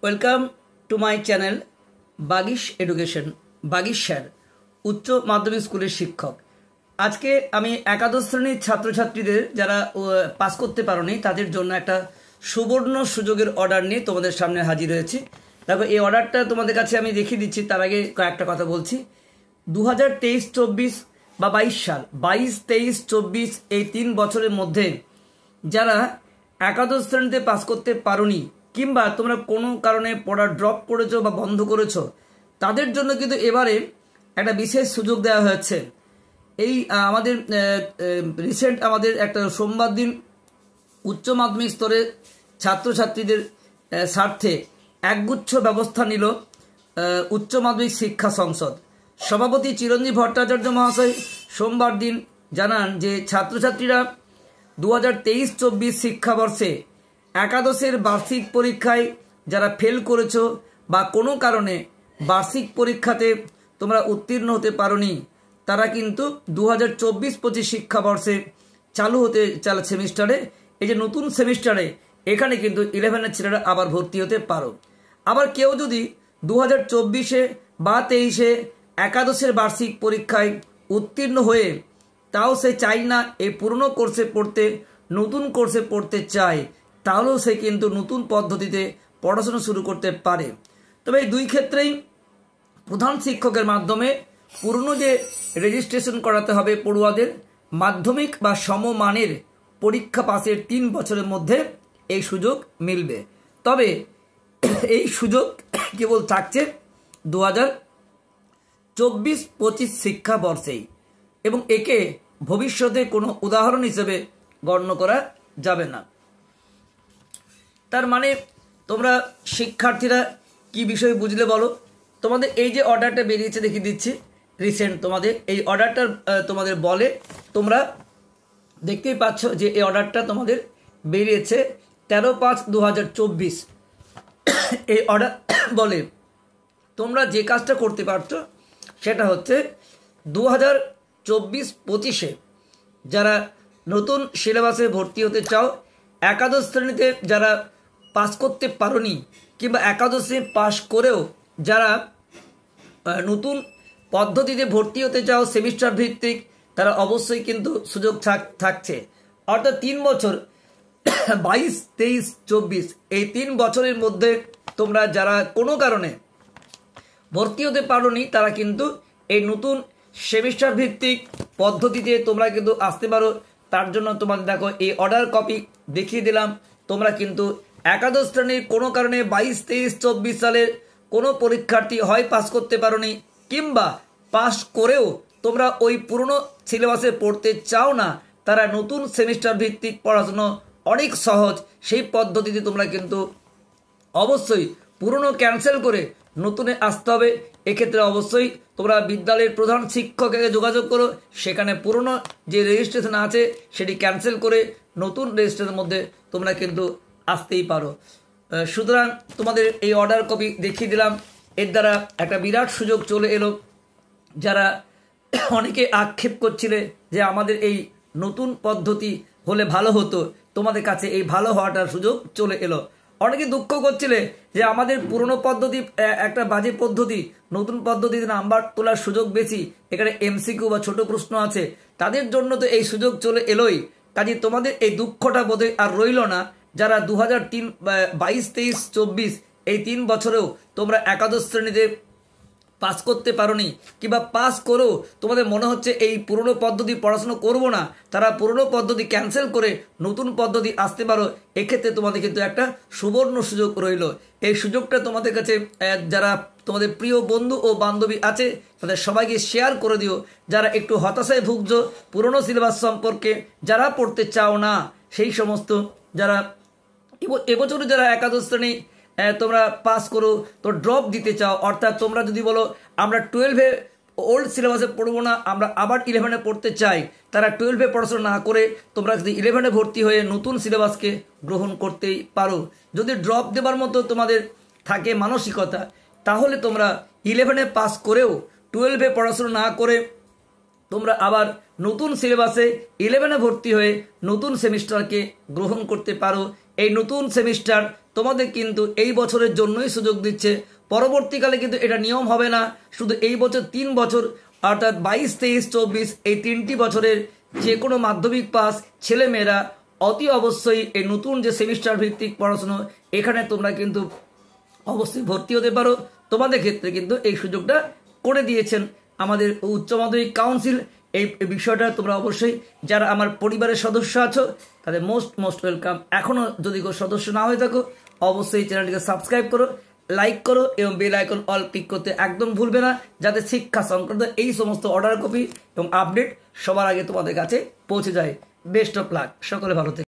Welcome to my channel Bagish education. Bagish sir উচ্চ মাধ্যমিক স্কুলের শিক্ষক। আজকে আমি একাদশ শ্রেণীর ছাত্রছাত্রীদের যারা পাস করতে পারোনি তাদের জন্য একটা সুবর্ণ সুযোগের অর্ডার নিয়ে তোমাদের সামনে হাজির হয়েছি। দেখো, এই অর্ডারটা তোমাদের কাছে আমি দেখিয়ে দিচ্ছি। তার আগে কয়েকটা কথা বলছি। 2023-24 বা 22 সাল, 22-23-24 এই 3 বছরের মধ্যে যারা একাদশ শ্রেণীতে পাস করতে পারোনি কিংবা তোমরা কোনো কারণে পড়া ড্রপ করেছো বা বন্ধ করেছো, তাদের জন্য কিন্তু এবারে একটা বিশেষ সুযোগ দেওয়া হয়েছে। এই আমাদের রিসেন্ট আমাদের একটা সোমবার দিন উচ্চ মাধ্যমিক স্তরে ছাত্রছাত্রীদের স্বার্থে একগুচ্ছ ব্যবস্থা নিল উচ্চ মাধ্যমিক শিক্ষা সংসদ। সভাপতি চিরঞ্জীব ভট্টাচার্য মহাশয় সোমবার দিন জানান যে ছাত্রছাত্রীরা 2023-24 শিক্ষাবর্ষে একাদশের বার্ষিক পরীক্ষায় যারা ফেল করেছো বা কোনো কারণে বার্ষিক পরীক্ষাতে তোমরা উত্তীর্ণ হতে পারোনি, তারা কিন্তু 2024-25 শিক্ষাবর্ষে চালু হতে সেমিস্টারে, এই যে নতুন সেমিস্টারে, এখানে কিন্তু 11-এর ছেলেরা আবার ভর্তি হতে পারো। আবার কেউ যদি 2024-এ বা 23-এ একাদশের বার্ষিক পরীক্ষায় উত্তীর্ণ হয়ে তাও সে চাই না এই পুরনো কোর্সে পড়তে, নতুন কোর্সে পড়তে চায়, তাহলেও সে কিন্তু নতুন পদ্ধতিতে পড়াশোনা শুরু করতে পারে। তবে এই দুই ক্ষেত্রেই প্রধান শিক্ষকের মাধ্যমে পুরনো যে রেজিস্ট্রেশন করাতে হবে পড়ুয়াদের, মাধ্যমিক বা সমমানের পরীক্ষা পাসের 3 বছরের মধ্যে এই সুযোগ মিলবে। তবে এই সুযোগ কেবল থাকছে 2024-25 শিক্ষাবর্ষেই, এবং একে ভবিষ্যতে কোনো উদাহরণ হিসেবে গণ্য করা যাবে না। তার মানে তোমরা শিক্ষার্থীরা কি বিষয় বুঝলে বলো? তোমাদের এই যে অর্ডারটা বেরিয়েছে দেখিয়ে দিচ্ছি রিসেন্ট, তোমাদের এই অর্ডারটা তোমাদের বলে, তোমরা দেখতেই পাচ্ছ যে এই অর্ডারটা তোমাদের বেরিয়েছে 13/5/2024। এই অর্ডার বলে তোমরা যে কাজটা করতে পারছো সেটা হচ্ছে 2024-25-এ যারা নতুন সিলেবাসে ভর্তি হতে চাও, একাদশ শ্রেণীতে যারা পাস করতে পারোনি কিংবা একাদশে পাস করেও যারা নতুন পদ্ধতিতে ভর্তি হতে চাও সেমিস্টার ভিত্তিক, তারা অবশ্যই কিন্তু সুযোগ থাকছে। অর্থাৎ 3 বছর 22-23-24 এই 3 বছরের মধ্যে তোমরা যারা কোনো কারণে ভর্তি হতে পারোনি তারা কিন্তু এই নতুন সেমিস্টার ভিত্তিক পদ্ধতিতে তোমরা কিন্তু আসতে পারো। তার জন্য তোমাদের দেখো এই অর্ডার কপি দেখিয়ে দিলাম। তোমরা কিন্তু একাদশ শ্রেণীর কোনো কারণে 22-23-24 সালের কোনো পরীক্ষার্থী হয় পাস করতে পারোনি কিংবা পাস করেও তোমরা ওই পুরনো সিলেবাসে পড়তে চাও না, তারা নতুন সেমিস্টার ভিত্তিক পড়াশুনো অনেক সহজ, সেই পদ্ধতিতে তোমরা কিন্তু অবশ্যই পুরনো ক্যান্সেল করে নতুনে আসতে হবে। এক্ষেত্রে অবশ্যই তোমরা বিদ্যালয়ের প্রধান শিক্ষকের যোগাযোগ করো, সেখানে পুরনো যে রেজিস্ট্রেশন আছে সেটি ক্যান্সেল করে নতুন রেজিস্ট্রেশনের মধ্যে তোমরা কিন্তু আসতেই পারো। সুতরাং তোমাদের এই অর্ডার কপি দেখিয়ে দিলাম। এর দ্বারা একটা বিরাট সুযোগ চলে এলো। যারা অনেকে আক্ষেপ করছিলে যে আমাদের এই নতুন পদ্ধতি হলে ভালো হতো, তোমাদের কাছে এই ভালো হওয়াটার সুযোগ চলে এলো। অনেকে দুঃখ করছিলে যে আমাদের পুরনো পদ্ধতি একটা বাজে পদ্ধতি, নতুন পদ্ধতিতে নাম্বার তোলার সুযোগ বেশি, এখানে এমসিকিউ বা ছোট প্রশ্ন আছে, তাদের জন্য তো এই সুযোগ চলে এলোই। কাজে তোমাদের এই দুঃখটা বোধহয় আর রইল না। যারা 2022-23-24 এই 3 বছরেও তোমরা একাদশ শ্রেণীতে পাস করতে পারোনি কিংবা পাস করেও তোমাদের মনে হচ্ছে এই পুরনো পদ্ধতি পড়াশোনা করব না, তারা পুরনো পদ্ধতি ক্যান্সেল করে নতুন পদ্ধতি আসতে পারো। এক্ষেত্রে তোমাদের কিন্তু একটা সুবর্ণ সুযোগ রইল। এই সুযোগটা তোমাদের কাছে যারা তোমাদের প্রিয় বন্ধু ও বান্ধবী আছে তাদের সবাইকে শেয়ার করে দিও। যারা একটু হতাশায় ভুগছো পুরনো সিলেবাস সম্পর্কে, যারা পড়তে চাও না, সেই সমস্ত যারা এবছরে যারা একাদশ শ্রেণী তোমরা পাস করো তো ড্রপ দিতে চাও, অর্থাৎ তোমরা যদি বলো আমরা 12-এ ওল্ড সিলেবাসে পড়বো না, আমরা আবার 11-এ পড়তে চাই, তারা 12-এ পড়াশোনা না করে তোমরা যদি 11-এ ভর্তি হয়ে নতুন সিলেবাসকে গ্রহণ করতেই পারো। যদি ড্রপ দেবার মতো তোমাদের থাকে মানসিকতা, তাহলে তোমরা 11-এ পাস করেও 12-এ পড়াশোনা না করে তোমরা আবার নতুন সিলেবাসে 11-এ ভর্তি হয়ে নতুন সেমিস্টারকে গ্রহণ করতে পারো। এই নতুন সেমিস্টার তোমাদের কিন্তু এই বছরের জন্যই সুযোগ দিচ্ছে। পরবর্তীকালে কিন্তু এটা নিয়ম হবে না, শুধু এই বছর 3 বছর অর্থাৎ 22, 23, 24 এই 3টি বছরের যে কোনো মাধ্যমিক পাস ছেলেমেয়েরা অতি অবশ্যই এই নতুন যে সেমিস্টার ভিত্তিক পড়াশুনো এখানে তোমরা কিন্তু অবশ্যই ভর্তি হতে পারো। তোমাদের ক্ষেত্রে কিন্তু এই সুযোগটা করে দিয়েছেন আমাদের উচ্চ মাধ্যমিক কাউন্সিল। এই বিষয়টা তোমরা অবশ্যই যারা আমার পরিবারের সদস্য আছো তাদের মোস্ট ওয়েলকাম। এখনও যদি কেউ সদস্য না হয়ে থাকো অবশ্যই চ্যানেলটিকে সাবস্ক্রাইব করো, লাইক করো এবং বেল আইকন অল ক্লিক করতে একদম ভুলবে না, যাতে শিক্ষা সংক্রান্ত এই সমস্ত অর্ডার কপি এবং আপডেট সবার আগে তোমাদের কাছে পৌঁছে যায়। বেস্ট অফ লাক, সকলে ভালো থেকে।